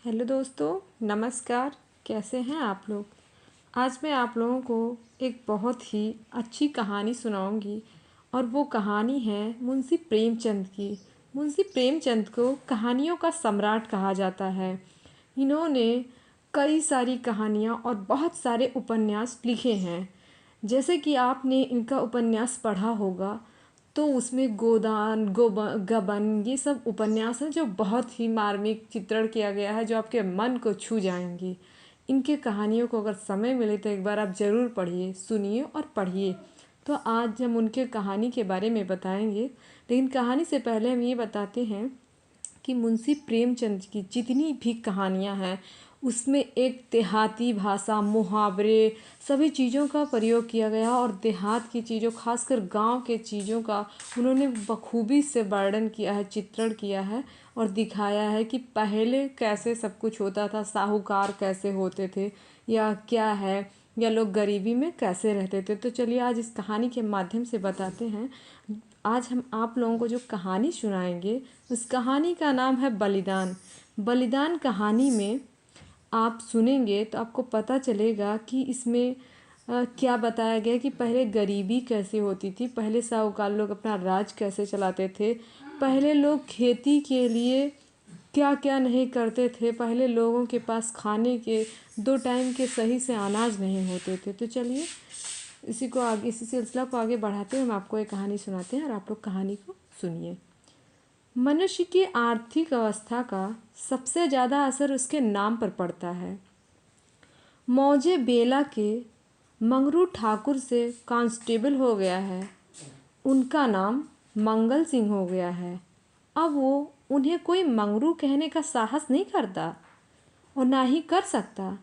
Hello दोस्तों, नमस्कार। कैसे हैं आप लोग। आज मैं आप लोगों को एक बहुत ही अच्छी कहानी सुनाऊंगी और वो कहानी है मुंशी प्रेमचंद की। मुंशी प्रेमचंद को कहानियों का सम्राट कहा जाता है। इन्होंने कई सारी कहानियाँ और बहुत सारे उपन्यास लिखे हैं। जैसे कि आपने इनका उपन्यास पढ़ा होगा तो उसमें गोदान गबन ये सब उपन्यास हैं जो बहुत ही मार्मिक चित्रण किया गया है, जो आपके मन को छू जाएंगी। इनके कहानियों को अगर समय मिले तो एक बार आप ज़रूर पढ़िए, सुनिए और पढ़िए। तो आज हम उनके कहानी के बारे में बताएंगे, लेकिन कहानी से पहले हम ये बताते हैं कि मुंशी प्रेमचंद की जितनी भी कहानियाँ हैं उसमें एक देहाती भाषा, मुहावरे, सभी चीज़ों का प्रयोग किया गया और देहात की चीज़ों, खासकर गांव के चीज़ों का उन्होंने बखूबी से वर्णन किया है, चित्रण किया है और दिखाया है कि पहले कैसे सब कुछ होता था, साहूकार कैसे होते थे या क्या है, या लोग गरीबी में कैसे रहते थे। तो चलिए आज इस कहानी के माध्यम से बताते हैं। आज हम आप लोगों को जो कहानी सुनाएंगे उस कहानी का नाम है बलिदान। बलिदान कहानी में आप सुनेंगे तो आपको पता चलेगा कि इसमें क्या बताया गया कि पहले गरीबी कैसे होती थी, पहले साहूकार लोग अपना राज कैसे चलाते थे, पहले लोग खेती के लिए क्या क्या नहीं करते थे, पहले लोगों के पास खाने के 2 टाइम के सही से अनाज नहीं होते थे। तो चलिए इसी सिलसिला को आगे बढ़ाते हुए हम आपको एक कहानी सुनाते हैं और आप लोग कहानी को सुनिए। मनुष्य की आर्थिक अवस्था का सबसे ज़्यादा असर उसके नाम पर पड़ता है। मौजे बेला के मंगरू ठाकुर से कांस्टेबल हो गया है। उनका नाम मंगल सिंह हो गया है। अब वो उन्हें कोई मंगरू कहने का साहस नहीं करता और ना ही कर सकता।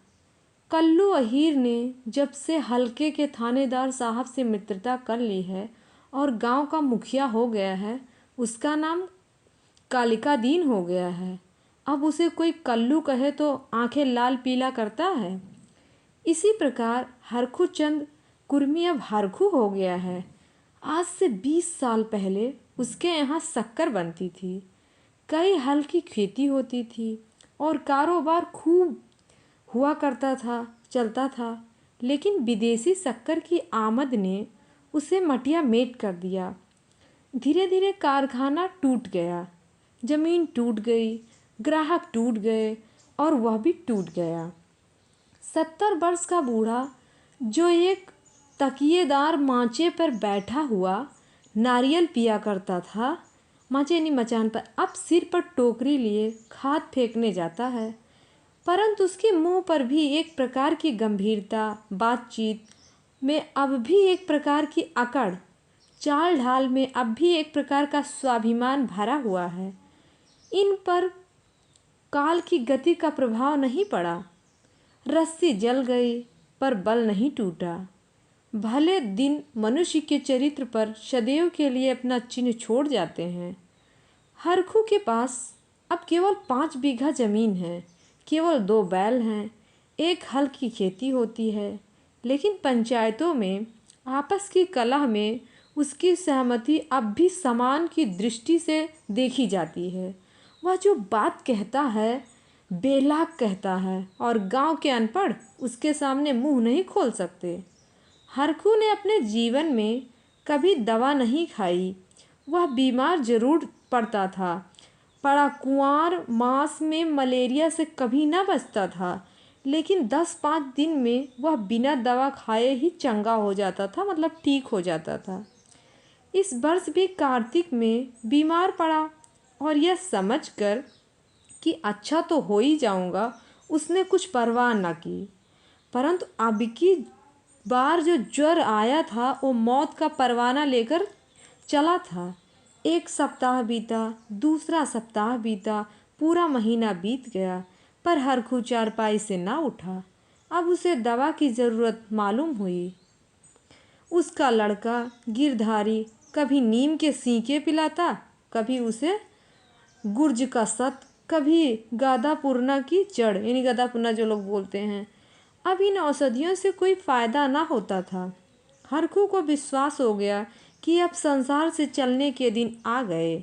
कल्लू अहीर ने जब से हल्के के थानेदार साहब से मित्रता कर ली है और गांव का मुखिया हो गया है, उसका नाम कालिका दीन हो गया है। अब उसे कोई कल्लू कहे तो आंखें लाल पीला करता है। इसी प्रकार हरखू चंद कुर्मी अब हरखू हो गया है। आज से 20 साल पहले उसके यहाँ शक्कर बनती थी, कई हल की खेती होती थी और कारोबार खूब हुआ करता था, चलता था। लेकिन विदेशी शक्कर की आमद ने उसे मटिया मेट कर दिया। धीरे धीरे कारखाना टूट गया, जमीन टूट गई, ग्राहक टूट गए और वह भी टूट गया। 70 वर्ष का बूढ़ा जो एक तकिएदार माचे पर बैठा हुआ नारियल पिया करता था, माचे नहीं मचान पर, अब सिर पर टोकरी लिए खाद फेंकने जाता है। परंतु उसके मुंह पर भी एक प्रकार की गंभीरता, बातचीत में अब भी एक प्रकार की अकड़, चाल ढाल में अब भी एक प्रकार का स्वाभिमान भरा हुआ है। इन पर काल की गति का प्रभाव नहीं पड़ा। रस्सी जल गई पर बल नहीं टूटा। भले दिन मनुष्य के चरित्र पर सदैव के लिए अपना चिन्ह छोड़ जाते हैं। हरखू के पास अब केवल 5 बीघा जमीन है, केवल 2 बैल हैं, एक हल की खेती होती है। लेकिन पंचायतों में आपस की कलह में उसकी सहमति अब भी समान की दृष्टि से देखी जाती है। वह जो बात कहता है बेलाग कहता है और गांव के अनपढ़ उसके सामने मुंह नहीं खोल सकते। हरखू ने अपने जीवन में कभी दवा नहीं खाई। वह बीमार जरूर पड़ता था, पड़ा कुंवार मास में मलेरिया से कभी न बचता था, लेकिन 10-5 दिन में वह बिना दवा खाए ही चंगा हो जाता था, मतलब ठीक हो जाता था। इस वर्ष भी कार्तिक में बीमार पड़ा और यह समझकर कि अच्छा तो हो ही जाऊंगा, उसने कुछ परवाह न की। परंतु अब की बार जो ज्वर आया था वो मौत का परवाना लेकर चला था। 1 सप्ताह बीता, दूसरा सप्ताह बीता, पूरा महीना बीत गया, पर हरखू चारपाई से ना उठा। अब उसे दवा की ज़रूरत मालूम हुई। उसका लड़का गिरधारी कभी नीम के सीके पिलाता, कभी उसे गुर्ज का सत, कभी गादापुरना की जड़, यानी गादापुरना जो लोग बोलते हैं। अब इन औषधियों से कोई फ़ायदा ना होता था। हरखू को विश्वास हो गया कि अब संसार से चलने के दिन आ गए।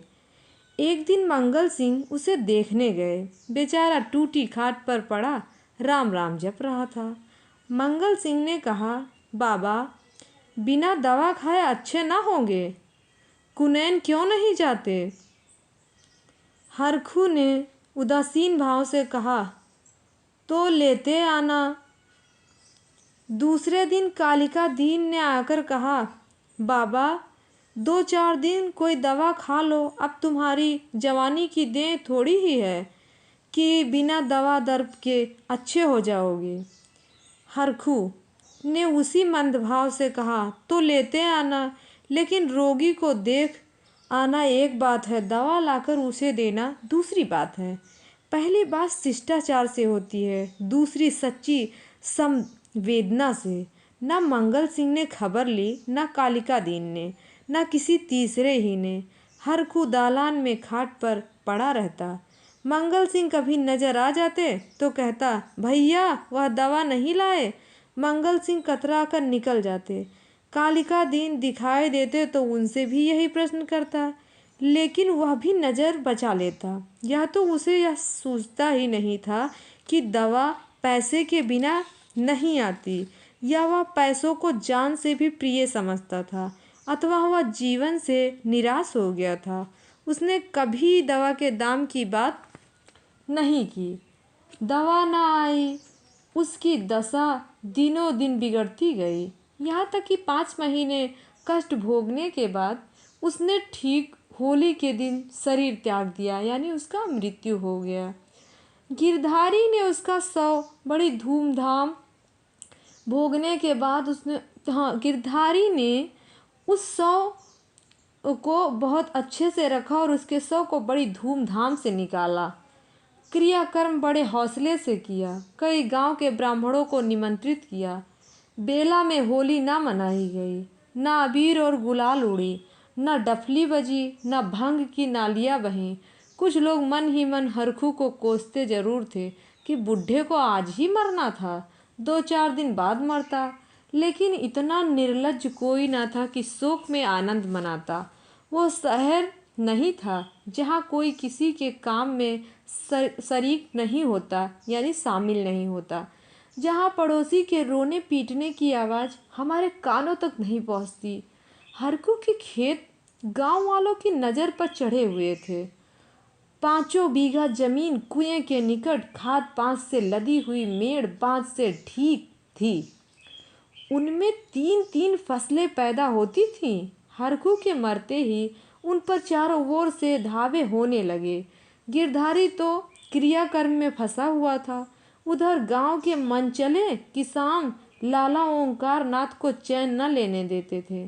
एक दिन मंगल सिंह उसे देखने गए। बेचारा टूटी खाट पर पड़ा राम राम जप रहा था। मंगल सिंह ने कहा, बाबा, बिना दवा खाए अच्छे ना होंगे, कुनैन क्यों नहीं जाते? हरखू ने उदासीन भाव से कहा, तो लेते आना। दूसरे दिन कालिका दीन ने आकर कहा, बाबा, 2-4 दिन कोई दवा खा लो, अब तुम्हारी जवानी की देन थोड़ी ही है कि बिना दवा दर्द के अच्छे हो जाओगे। हरखू ने उसी मंदभाव से कहा, तो लेते आना, लेकिन रोगी को देख आना एक बात है, दवा लाकर उसे देना दूसरी बात है। पहली बात शिष्टाचार से होती है, दूसरी सच्ची संवेदना से। न मंगल सिंह ने खबर ली, न कालिका दीन ने, न किसी तीसरे ही ने। हरखू दालान में खाट पर पड़ा रहता। मंगल सिंह कभी नजर आ जाते तो कहता, भैया वह दवा नहीं लाए। मंगल सिंह कतरा कर निकल जाते। कालिका दीन दिखाई देते तो उनसे भी यही प्रश्न करता, लेकिन वह भी नज़र बचा लेता। यह तो उसे यह सोचता ही नहीं था कि दवा पैसे के बिना नहीं आती, या वह पैसों को जान से भी प्रिय समझता था, अथवा वह जीवन से निराश हो गया था। उसने कभी दवा के दाम की बात नहीं की। दवा न आई, उसकी दशा दिनों दिन बिगड़ती गई। यहाँ तक कि 5 महीने कष्ट भोगने के बाद उसने ठीक होली के दिन शरीर त्याग दिया, यानी उसका मृत्यु हो गया। गिरधारी ने उसका शव बड़ी धूमधाम भोगने के बाद गिरधारी ने उस शव को बहुत अच्छे से रखा और उसके शव को बड़ी धूमधाम से निकाला। क्रियाकर्म बड़े हौसले से किया। कई गांव के ब्राह्मणों को निमंत्रित किया। बेला में होली न मनाई गई, न अबीर और गुलाल उड़ी, न डफली बजी, न भंग की नालियाँ बहीं। कुछ लोग मन ही मन हरखू को कोसते जरूर थे कि बुढ़े को आज ही मरना था, 2-4 दिन बाद मरता। लेकिन इतना निर्लज्ज कोई ना था कि शोक में आनंद मनाता। वो शहर नहीं था जहाँ कोई किसी के काम में शरीक नहीं होता, यानी शामिल नहीं होता, जहाँ पड़ोसी के रोने पीटने की आवाज़ हमारे कानों तक नहीं पहुँचती। हरखू के खेत गांव वालों की नज़र पर चढ़े हुए थे। 5 बीघा जमीन कुएं के निकट खाद पांच से लदी हुई मेड़ बांध से ठीक थी। उनमें 3-3 फसलें पैदा होती थीं। हरखू के मरते ही उन पर चारों ओर से धावे होने लगे। गिरधारी तो क्रियाकर्म में फंसा हुआ था। उधर गांव के मनचले किसान लाला ओंकार नाथ को चैन न लेने देते थे।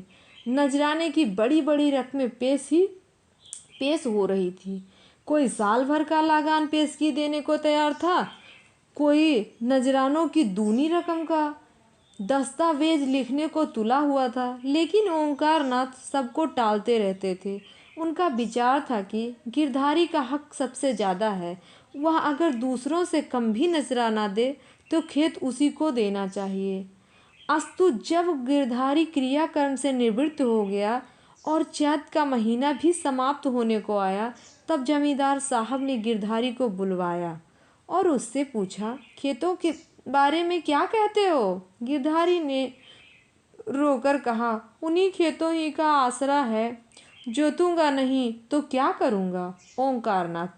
नजराने की बड़ी बड़ी रकमें पेश हो रही थी। कोई साल भर का लागान पेशगी देने को तैयार था, कोई नजरानों की दूनी रकम का दस्तावेज लिखने को तुला हुआ था। लेकिन ओंकार नाथ सबको टालते रहते थे। उनका विचार था कि गिरधारी का हक सबसे ज़्यादा है। वह अगर दूसरों से कम भी नजराना दे तो खेत उसी को देना चाहिए। अस्तु जब गिरधारी क्रियाकर्म से निवृत्त हो गया और चैत का महीना भी समाप्त होने को आया, तब जमींदार साहब ने गिरधारी को बुलवाया और उससे पूछा, खेतों के बारे में क्या कहते हो? गिरधारी ने रोकर कहा, उन्हीं खेतों ही का आसरा है, जोतूंगा नहीं तो क्या करूंगा? ओंकारनाथ,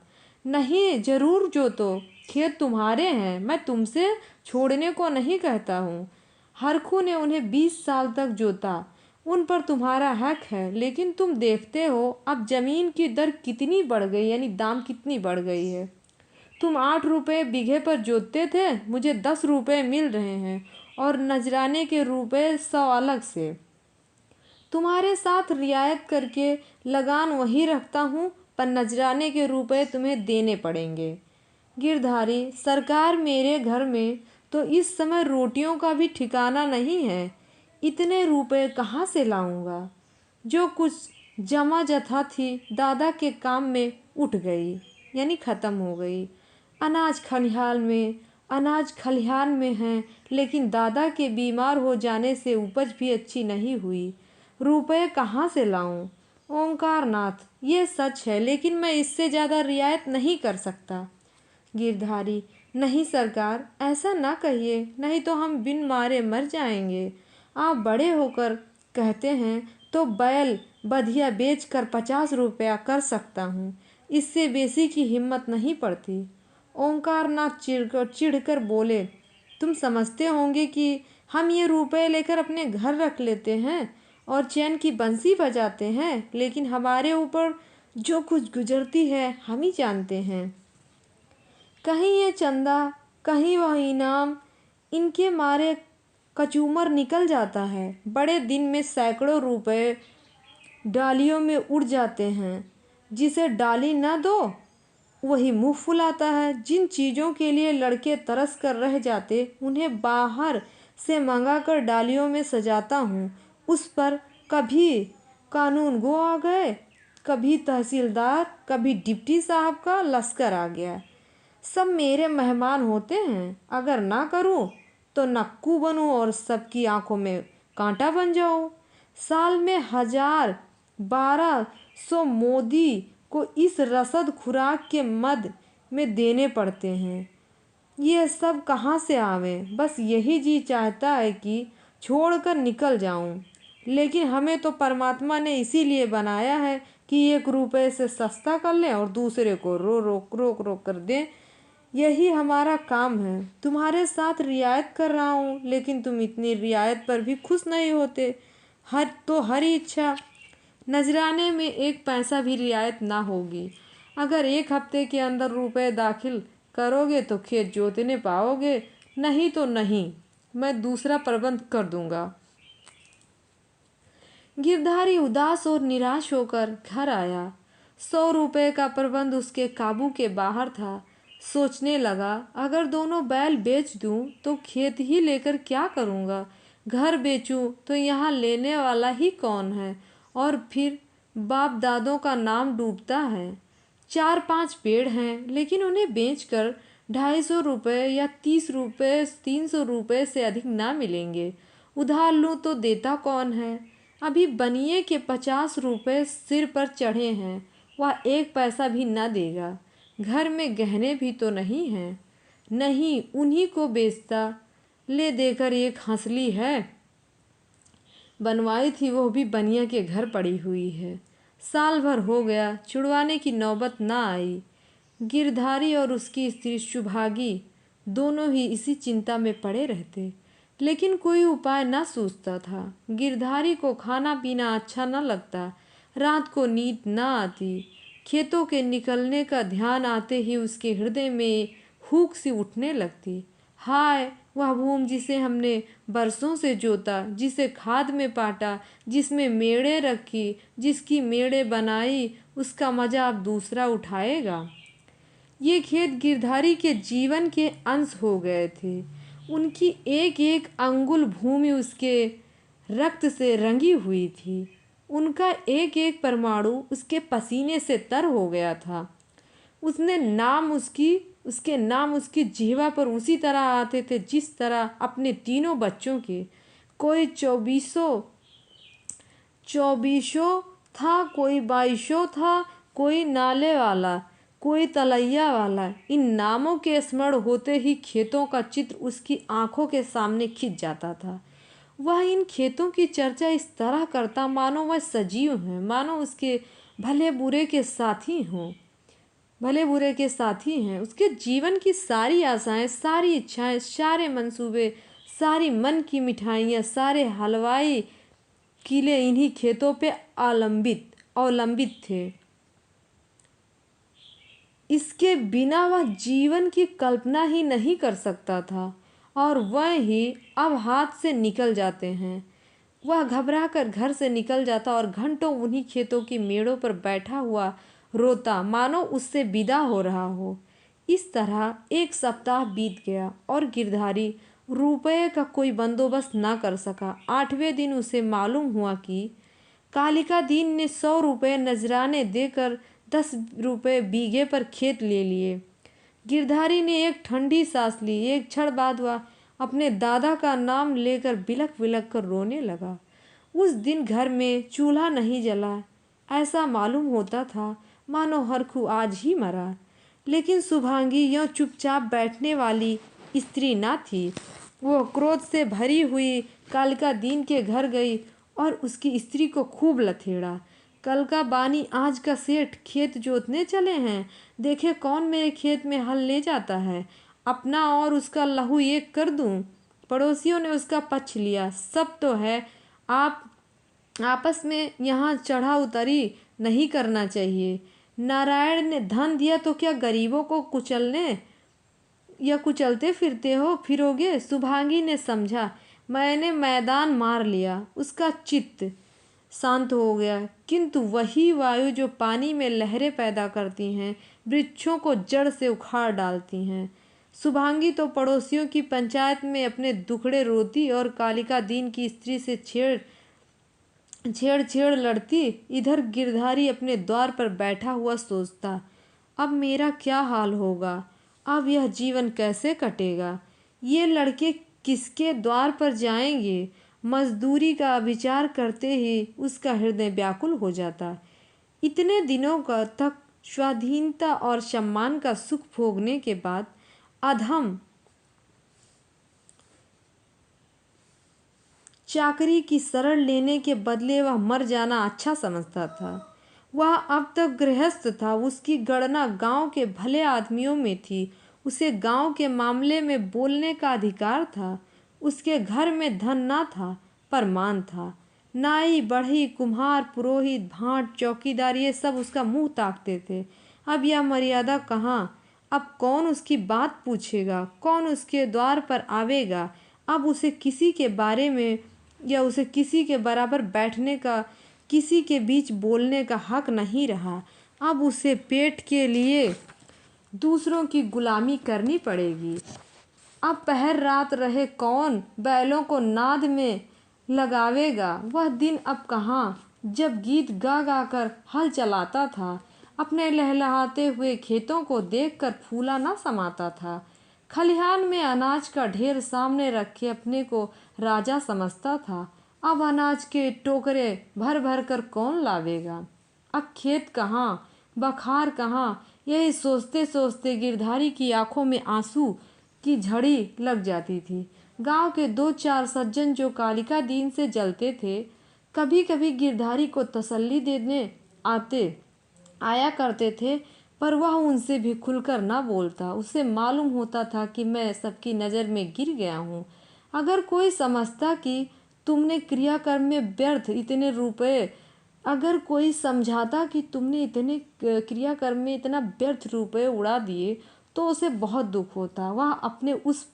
नहीं, जरूर जोतो, खेत तुम्हारे हैं, मैं तुमसे छोड़ने को नहीं कहता हूँ। हरखू ने उन्हें 20 साल तक जोता, उन पर तुम्हारा हक है। लेकिन तुम देखते हो अब जमीन की दर कितनी बढ़ गई, यानी दाम कितनी बढ़ गई है। तुम 8 रुपये बीघे पर जोतते थे, मुझे 10 रुपये मिल रहे हैं, और नजराने के रुपये 100 अलग से। तुम्हारे साथ रियायत करके लगान वही रखता हूँ, पर नजराने के रुपये तुम्हें देने पड़ेंगे। गिरधारी, सरकार, मेरे घर में तो इस समय रोटियों का भी ठिकाना नहीं है, इतने रुपए कहाँ से लाऊंगा? जो कुछ जमा जथा थी दादा के काम में उठ गई, यानी ख़त्म हो गई। अनाज खलिहान में है, लेकिन दादा के बीमार हो जाने से उपज भी अच्छी नहीं हुई। रुपए कहाँ से लाऊं? ओंकारनाथ, ये सच है, लेकिन मैं इससे ज़्यादा रियायत नहीं कर सकता। गिरधारी, नहीं सरकार, ऐसा ना कहिए, नहीं तो हम बिन मारे मर जाएंगे। आप बड़े होकर कहते हैं तो बैल बधिया बेच कर 50 रुपया कर सकता हूँ, इससे बेसी की हिम्मत नहीं पड़ती। ओंकारनाथ चिढ़कर बोले, तुम समझते होंगे कि हम ये रुपए लेकर अपने घर रख लेते हैं और चैन की बंसी बजाते हैं, लेकिन हमारे ऊपर जो कुछ गुजरती है हम ही जानते हैं। कहीं ये चंदा, कहीं वह इनाम, इनके मारे कचूमर निकल जाता है। बड़े दिन में सैकड़ों रुपए डालियों में उड़ जाते हैं। जिसे डाली न दो वही मुंह फुलाता है। जिन चीज़ों के लिए लड़के तरस कर रह जाते उन्हें बाहर से मंगा कर डालियों में सजाता हूँ। उस पर कभी कानून गो आ गए, कभी तहसीलदार, कभी डिप्टी साहब का लश्कर आ गया। सब मेरे मेहमान होते हैं। अगर ना करूं तो नक्कू बनूं और सबकी आंखों में कांटा बन जाऊं। साल में 1200 मोदी को इस रसद खुराक के मद में देने पड़ते हैं। ये सब कहाँ से आवे? बस यही जी चाहता है कि छोड़कर निकल जाऊं। लेकिन हमें तो परमात्मा ने इसीलिए बनाया है कि 1 रुपए से सस्ता कर लें और दूसरे को रोक रोक कर दें। यही हमारा काम है। तुम्हारे साथ रियायत कर रहा हूँ, लेकिन तुम इतनी रियायत पर भी खुश नहीं होते। हर इच्छा नजराने में 1 पैसा भी रियायत ना होगी। अगर 1 हफ्ते के अंदर रुपए दाखिल करोगे तो खेत जोतने पाओगे, नहीं तो नहीं। मैं दूसरा प्रबंध कर दूंगा। गिरधारी उदास और निराश होकर घर आया। 100 रुपए का प्रबंध उसके काबू के बाहर था। सोचने लगा, अगर दोनों बैल बेच दूं तो खेत ही लेकर क्या करूंगा? घर बेचूं तो यहाँ लेने वाला ही कौन है? और फिर बाप दादों का नाम डूबता है। 4-5 पेड़ हैं, लेकिन उन्हें बेचकर 250 रुपये या 30 रुपये 300 रुपये से अधिक ना मिलेंगे। उधार लूँ तो देता कौन है? अभी बनिए के 50 रुपये सिर पर चढ़े हैं, वह 1 पैसा भी न देगा। घर में गहने भी तो नहीं हैं। नहीं, उन्हीं को बेचता। ले देकर एक हंसली है, बनवाई थी, वो भी बनिया के घर पड़ी हुई है। साल भर हो गया, छुड़वाने की नौबत ना आई। गिरधारी और उसकी स्त्री सुभागी दोनों ही इसी चिंता में पड़े रहते, लेकिन कोई उपाय न सूझता था। गिरधारी को खाना पीना अच्छा न लगता, रात को नींद न आती। खेतों के निकलने का ध्यान आते ही उसके हृदय में हुक सी उठने लगती। हाय, वह भूमि जिसे हमने बरसों से जोता, जिसे खाद में पाटा, जिसमें मेड़े रखी, जिसकी मेड़े बनाई, उसका मजा अब दूसरा उठाएगा। ये खेत गिरधारी के जीवन के अंश हो गए थे। उनकी एक एक अंगुल भूमि उसके रक्त से रंगी हुई थी। उनका एक एक परमाणु उसके पसीने से तर हो गया था। उसके नाम उसकी जिह्वा पर उसी तरह आते थे जिस तरह अपने तीनों बच्चों के। कोई चौबीसों था, कोई 22 था, कोई नाले वाला, कोई तलैया वाला। इन नामों के स्मरण होते ही खेतों का चित्र उसकी आंखों के सामने खिंच जाता था। वह इन खेतों की चर्चा इस तरह करता मानो वह सजीव हैं, मानो उसके भले बुरे के साथी हैं। उसके जीवन की सारी आशाएं, सारी इच्छाएं, सारे मंसूबे, सारी मन की मिठाइयाँ, सारे हलवाई किले इन्हीं खेतों पे अवलंबित थे। इसके बिना वह जीवन की कल्पना ही नहीं कर सकता था, और वह ही अब हाथ से निकल जाते हैं। वह घबरा कर घर से निकल जाता और घंटों उन्हीं खेतों की मेड़ों पर बैठा हुआ रोता, मानो उससे विदा हो रहा हो। इस तरह 1 सप्ताह बीत गया और गिरधारी रुपये का कोई बंदोबस्त ना कर सका। 8वें दिन उसे मालूम हुआ कि कालिका दीन ने 100 रुपये नजराने देकर 10 रुपये बीघे पर खेत ले लिए। गिरधारी ने एक ठंडी सांस ली। एक क्षण बाद वह अपने दादा का नाम लेकर बिलख बिलख कर रोने लगा। उस दिन घर में चूल्हा नहीं जला। ऐसा मालूम होता था मानो हरखू आज ही मरा। लेकिन शुभांगी यों चुपचाप बैठने वाली स्त्री न थी। वो क्रोध से भरी हुई कालिका दीन के घर गई और उसकी स्त्री को खूब लथेड़ा। कलका बानी आज का सेठ खेत जोतने चले हैं, देखे कौन मेरे खेत में हल ले जाता है, अपना और उसका लहू एक कर दूं। पड़ोसियों ने उसका पक्ष लिया। सब तो है, आप आपस में यहाँ चढ़ा उतरी नहीं करना चाहिए। नारायण ने धन दिया तो क्या गरीबों को कुचलने या कुचलते फिरोगे। शुभांगी ने समझा, मैंने मैदान मार लिया। उसका चित्त शांत हो गया। किंतु वही वायु जो पानी में लहरें पैदा करती हैं, वृक्षों को जड़ से उखाड़ डालती हैं। शुभांगी तो पड़ोसियों की पंचायत में अपने दुखड़े रोती और कालिका दीन की स्त्री से छेड़ लड़ती। इधर गिरधारी अपने द्वार पर बैठा हुआ सोचता, अब मेरा क्या हाल होगा, अब यह जीवन कैसे कटेगा। ये लड़के किसके द्वार पर जाएंगे। मजदूरी का विचार करते ही उसका हृदय व्याकुल हो जाता। इतने दिनों का तक स्वाधीनता और सम्मान का सुख भोगने के बाद अधम चाकरी की शरण लेने के बदले वह मर जाना अच्छा समझता था। वह अब तक गृहस्थ था। उसकी गणना गांव के भले आदमियों में थी। उसे गांव के मामले में बोलने का अधिकार था। उसके घर में धन न था पर मान था। नाई बढ़ई कुम्हार पुरोहित भाट चौकीदार ये सब उसका मुंह ताकते थे। अब यह मर्यादा कहाँ। अब कौन उसकी बात पूछेगा, कौन उसके द्वार पर आवेगा। अब उसे किसी के बारे में या उसे किसी के बराबर बैठने का, किसी के बीच बोलने का हक नहीं रहा। अब उसे पेट के लिए दूसरों की गुलामी करनी पड़ेगी। अब पहर रात रहे कौन बैलों को नाद में लगावेगा। वह दिन अब कहाँ जब गीत गा गा कर हल चलाता था। अपने लहलहाते हुए खेतों को देखकर फूला न समाता था। खलिहान में अनाज का ढेर सामने रखे अपने को राजा समझता था। अब अनाज के टोकरे भर भर कर कौन लावेगा। अब खेत कहाँ, बखार कहाँ, यही सोचते सोचते गिरधारी की आंखों में आंसू की झड़ी लग जाती थी। गांव के 2-4 सज्जन जो कालिका दीन से जलते थे, कभी कभी गिरधारी को तसल्ली देने आया करते थे, पर वह उनसे भी खुलकर न बोलता। उसे मालूम होता था कि मैं सबकी नज़र में गिर गया हूँ। अगर कोई समझता कि तुमने क्रियाकर्म में व्यर्थ इतने रुपए अगर कोई समझाता कि तुमने इतने क्रियाकर्म में इतना व्यर्थ रुपए उड़ा दिए तो उसे बहुत दुख होता। वह अपने उस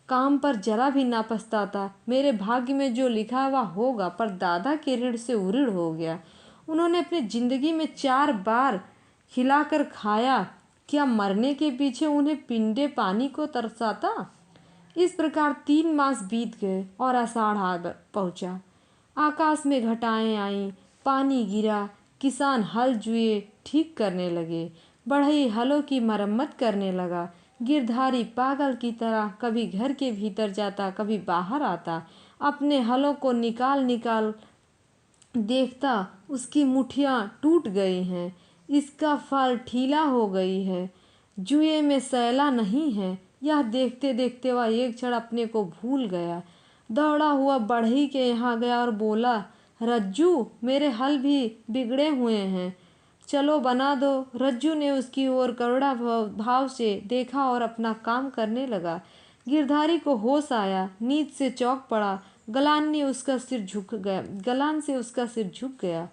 काम पर जरा भी ना पछताता। मेरे भाग्य में जो लिखा है वह होगा, पर दादा के ऋण से उऋण हो गया। उन्होंने अपनी जिंदगी में 4 बार खिलाकर खाया, क्या मरने के पीछे उन्हें पिंडे पानी को तरसाता। इस प्रकार 3 मास बीत गए और आषाढ़ आ पहुंचा। आकाश में घटाएं आईं, पानी गिरा। किसान हल जुए ठीक करने लगे। बढ़ई हलों की मरम्मत करने लगा। गिरधारी पागल की तरह कभी घर के भीतर जाता, कभी बाहर आता। अपने हलों को निकाल निकाल देखता, उसकी मुठियाँ टूट गई हैं, इसका फल ठीला हो गई है, जुए में सैला नहीं है। यह देखते देखते वह एक क्षण अपने को भूल गया। दौड़ा हुआ बढ़ई के यहाँ गया और बोला, रज्जू मेरे हल भी बिगड़े हुए हैं, चलो बना दो। रज्जू ने उसकी ओर करुणा भाव से देखा और अपना काम करने लगा। गिरधारी को होश आया, नींद से चौंक पड़ा। गलान से उसका सिर झुक गया।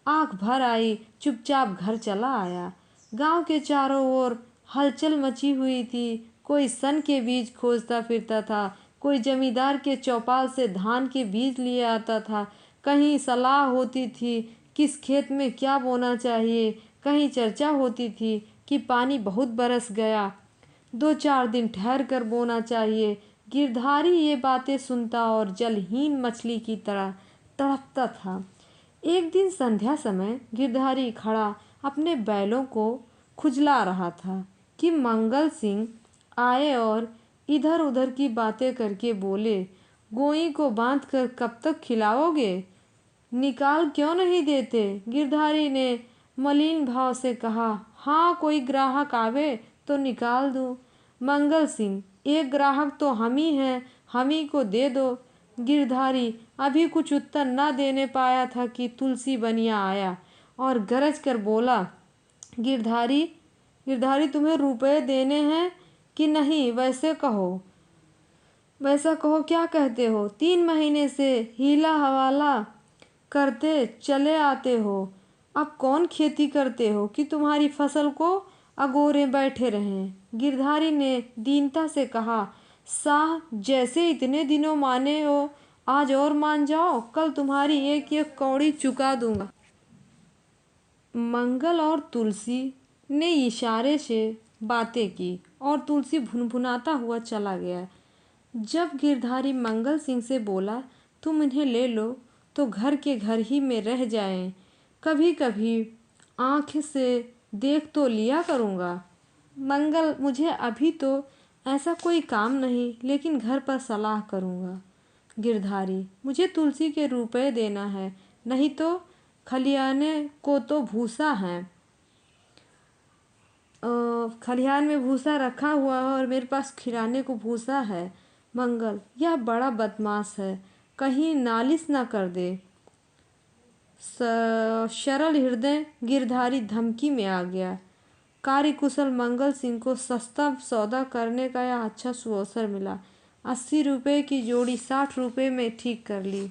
आंख भर आई, चुपचाप घर चला आया। गांव के चारों ओर हलचल मची हुई थी। कोई सन के बीज खोजता फिरता था, कोई जमींदार के चौपाल से धान के बीज लिए आता था। कहीं सलाह होती थी किस खेत में क्या बोना चाहिए, कहीं चर्चा होती थी कि पानी बहुत बरस गया, 2-4 दिन ठहर कर बोना चाहिए। गिरधारी ये बातें सुनता और जलहीन मछली की तरह तड़पता था। एक दिन संध्या समय गिरधारी खड़ा अपने बैलों को खुजला रहा था कि मंगल सिंह आए और इधर उधर की बातें करके बोले, गोई को बांध कर कब तक खिलाओगे। निकाल क्यों नहीं देते? गिरधारी ने मलिन भाव से कहा। हाँ, कोई ग्राहक आवे तो निकाल दूँ। मंगल सिंह, एक ग्राहक तो हम ही हैं, हम ही को दे दो। गिरधारी अभी कुछ उत्तर न देने पाया था कि तुलसी बनिया आया और गरज कर बोला, गिरधारी, गिरधारी तुम्हें रुपए देने हैं कि नहीं? वैसा कहो, क्या कहते हो? 3 महीने से हीला हवाला करते चले आते हो। अब कौन खेती करते हो कि तुम्हारी फसल को अगोरे बैठे रहें? गिरधारी ने दीनता से कहा, साह, जैसे इतने दिनों माने हो, आज और मान जाओ, कल तुम्हारी एक एक कौड़ी चुका दूंगा। मंगल और तुलसी ने इशारे से बातें की और तुलसी भुनभुनाता हुआ चला गया। जब गिरधारी मंगल सिंह से बोला, तुम इन्हें ले लो तो घर के घर ही में रह जाएं, कभी कभी आँख से देख तो लिया करूँगा। मंगल, मुझे अभी तो ऐसा कोई काम नहीं, लेकिन घर पर सलाह करूँगा। गिरधारी, मुझे तुलसी के रुपए देना है, नहीं तो खलियाने को तो भूसा है, खलिहान में भूसा रखा हुआ है और मेरे पास खिलाने को भूसा है। मंगल, यह बड़ा बदमाश है, कहीं नालिश ना कर दे। सरल हृदय गिरधारी धमकी में आ गया। कार्यकुशल मंगल सिंह को सस्ता सौदा करने का यह अच्छा अवसर मिला। 80 रुपये की जोड़ी 60 रुपये में ठीक कर ली।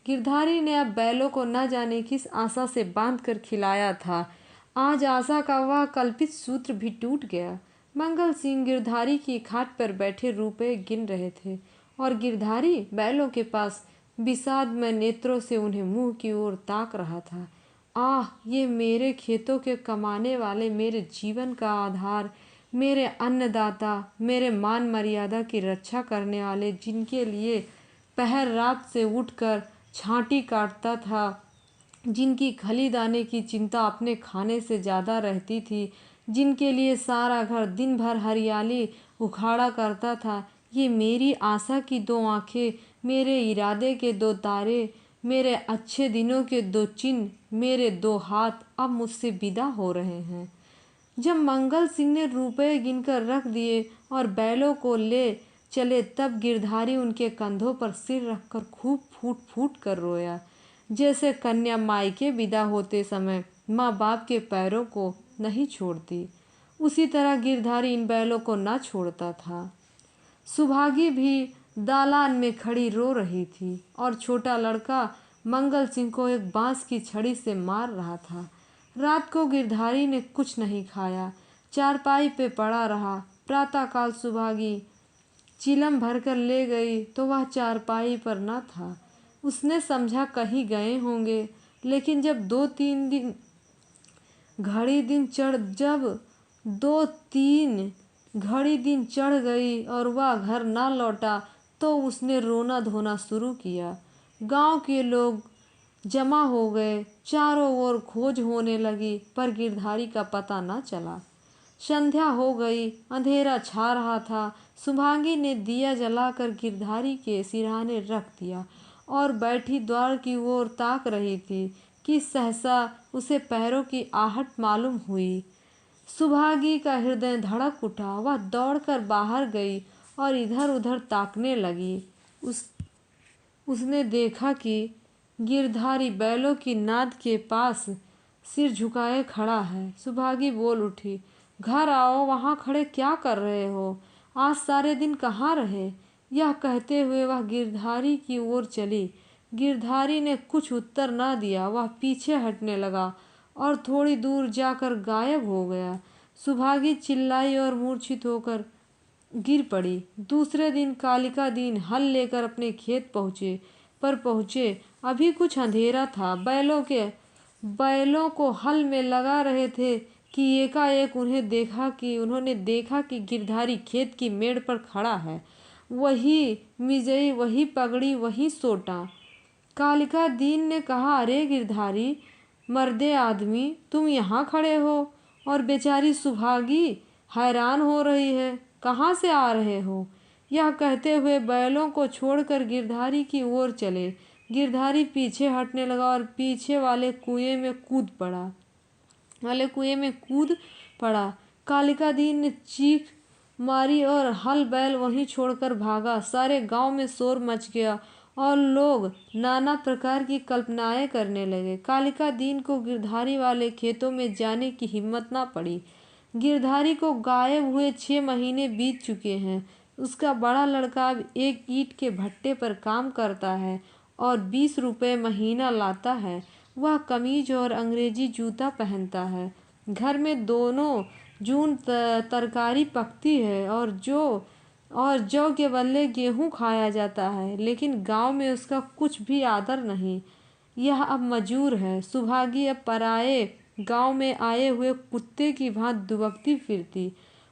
गिरधारी ने अब बैलों को न जाने किस आशा से बांध कर खिलाया था। आज आशा का वह कल्पित सूत्र भी टूट गया। मंगल सिंह गिरधारी की खाट पर बैठे रुपए गिन रहे थे और गिरधारी बैलों के पास विषादमय नेत्रों से उन्हें मुंह की ओर ताक रहा था। आह, ये मेरे खेतों के कमाने वाले, मेरे जीवन का आधार, मेरे अन्नदाता, मेरे मान मर्यादा की रक्षा करने वाले, जिनके लिए पहर रात से उठकर छांटी काटता था, जिनकी खली दाने की चिंता अपने खाने से ज़्यादा रहती थी, जिनके लिए सारा घर दिन भर हरियाली उखाड़ा करता था, ये मेरी आशा की 2 आँखें, मेरे इरादे के 2 तारे, मेरे अच्छे दिनों के 2 चिन्ह, मेरे 2 हाथ अब मुझसे विदा हो रहे हैं। जब मंगल सिंह ने रुपए गिनकर रख दिए और बैलों को ले चले, तब गिरधारी उनके कंधों पर सिर रखकर खूब फूट फूट कर रोया, जैसे कन्या मायके विदा होते समय माँ बाप के पैरों को नहीं छोड़ती, उसी तरह गिरधारी इन बैलों को न छोड़ता था। सुभागी भी दालान में खड़ी रो रही थी और छोटा लड़का मंगल सिंह को एक बांस की छड़ी से मार रहा था। रात को गिरधारी ने कुछ नहीं खाया, चारपाई पे पड़ा रहा। प्रातःकाल सुभागी चिलम भरकर ले गई तो वह चारपाई पर न था। उसने समझा कहीं गए होंगे, लेकिन जब 2-3 घड़ी दिन चढ़ गई और वह घर न लौटा तो उसने रोना धोना शुरू किया। गांव के लोग जमा हो गए, चारों ओर खोज होने लगी, पर गिरधारी का पता न चला। संध्या हो गई, अंधेरा छा रहा था। सुभागी ने दिया जलाकर गिरधारी के सिरहाने रख दिया और बैठी द्वार की ओर ताक रही थी कि सहसा उसे पैरों की आहट मालूम हुई। सुभागी का हृदय धड़क उठा। वह दौड़कर बाहर गई और इधर उधर ताकने लगी। उसने देखा कि गिरधारी बैलों की नाद के पास सिर झुकाए खड़ा है। सुभागी बोल उठी, घर आओ, वहाँ खड़े क्या कर रहे हो? आज सारे दिन कहाँ रहे? यह कहते हुए वह गिरधारी की ओर चली। गिरधारी ने कुछ उत्तर न दिया। वह पीछे हटने लगा और थोड़ी दूर जाकर गायब हो गया। सुभागी चिल्लाई और मूर्छित होकर गिर पड़ी। दूसरे दिन कालिका दिन हल लेकर अपने खेत पहुँचे। अभी कुछ अंधेरा था। बैलों को हल में लगा रहे थे कि एकाएक उन्होंने देखा कि गिरधारी खेत की मेड़ पर खड़ा है। वही मिजई, वही पगड़ी, वही सोटा। कालिका दीन ने कहा, अरे गिरधारी, मर्दे आदमी, तुम यहाँ खड़े हो? और बेचारी सुभागी हैरान हो रही है, कहाँ से आ रहे हो? यह कहते हुए बैलों को छोड़कर गिरधारी की ओर चले। गिरधारी पीछे हटने लगा और पीछे वाले कुएं में कूद पड़ा। कालिका दीन ने चीख मारी और हल बैल वहीं छोड़कर भागा। सारे गांव में शोर मच गया और लोग नाना प्रकार की कल्पनाएं करने लगे। कालिका दीन को गिरधारी वाले खेतों में जाने की हिम्मत ना पड़ी। गिरधारी को गायब हुए 6 महीने बीत चुके हैं। उसका बड़ा लड़का अब एक ईंट के भट्टे पर काम करता है और 20 रुपये महीना लाता है। वह कमीज और अंग्रेजी जूता पहनता है। घर में दोनों जून तरकारी पकती है और जौ के बदले गेहूं खाया जाता है। लेकिन गांव में उसका कुछ भी आदर नहीं। यह अब मजूर है। सुभागी अब पराए गांव में आए हुए कुत्ते की भांति दुबकती फिरती।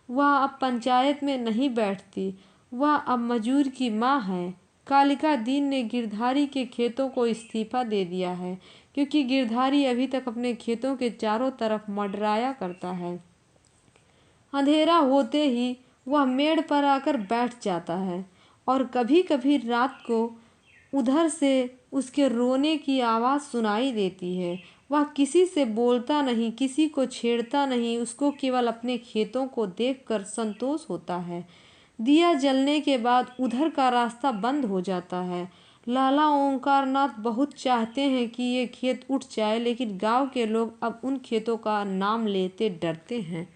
वह अब पंचायत में नहीं बैठती। वह अब मजूर की माँ है। कालिका दीन ने गिरधारी के खेतों को इस्तीफा दे दिया है, क्योंकि गिरधारी अभी तक अपने खेतों के चारों तरफ मंडराया करता है। अंधेरा होते ही वह मेड़ पर आकर बैठ जाता है और कभी कभी रात को उधर से उसके रोने की आवाज़ सुनाई देती है। वह किसी से बोलता नहीं, किसी को छेड़ता नहीं। उसको केवल अपने खेतों को देखकर संतोष होता है। दिया जलने के बाद उधर का रास्ता बंद हो जाता है। लाला ओंकारनाथ बहुत चाहते हैं कि ये खेत उठ जाए, लेकिन गांव के लोग अब उन खेतों का नाम लेते डरते हैं।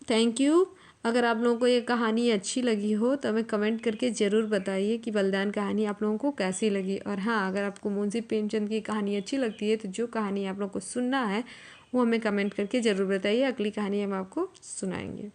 Thank you. अगर आप लोगों को ये कहानी अच्छी लगी हो तो हमें कमेंट करके ज़रूर बताइए कि बलिदान कहानी आप लोगों को कैसी लगी। और हाँ, अगर आपको मुंशी प्रेमचंद की कहानी अच्छी लगती है तो जो कहानी आप लोगों को सुनना है वो हमें कमेंट करके ज़रूर बताइए। अगली कहानी हम आपको सुनाएंगे।